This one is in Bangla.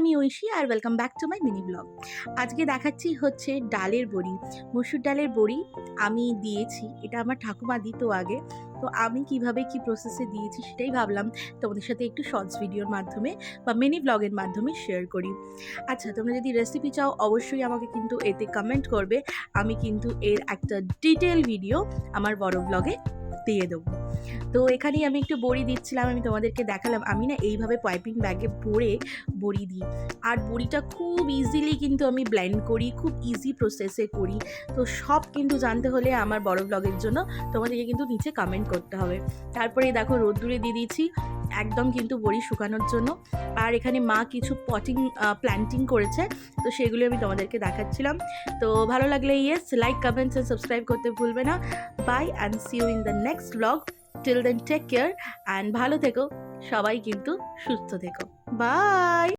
আমি ঐশী আর welcome back to my mini blog. আজকে দেখাচ্ছি হচ্ছে ডালের বড়ি, মসুর ডালের বড়ি আমি দিয়েছি। এটা আমার ঠাকুমা দিত আগে, তো আমি কিভাবে কি প্রসেসে দিয়েছি সেটাই ভাবলাম তোমাদের সাথে একটু শর্টস ভিডিওর মাধ্যমে বা মিনি ব্লগের মাধ্যমে শেয়ার করি। আচ্ছা, তোমরা যদি রেসিপি চাও অবশ্যই আমাকে কিন্তু এতে কমেন্ট করবে, আমি কিন্তু এর একটা ডিটেল ভিডিও আমার বড় ব্লগে দিয়ে দেবো। তো এখানেই আমি একটু বড়ি দিচ্ছিলাম, আমি তোমাদেরকে দেখালাম আমি না এইভাবে পাইপিং ব্যাগে ভরে বড়ি দিই। আর বড়িটা খুব ইজিলি কিন্তু আমি ব্লেন্ড করি, খুব ইজি প্রসেসে করি। তো সব কিন্তু জানতে হলে আমার বড় ব্লগের জন্য তোমাদেরকে কিন্তু নিচে কমেন্ট করতে হবে। তারপরে দেখো রোদ্দুরে দিয়ে দিয়েছি একদম কিন্তু বড়ি শুকানোর জন্য। আর এখানে মা কিছু প্ল্যান্টিং করেছে, তো সেগুলো আমি তোমাদেরকে দেখাচ্ছিলাম। তো ভালো লাগলে yes like, comments and subscribe করতে ভুলবে না। Bye and see you in the next blog. Till then take care and ভালো থেকো, সবাই কিন্তু সুস্থ থেকো। বাই।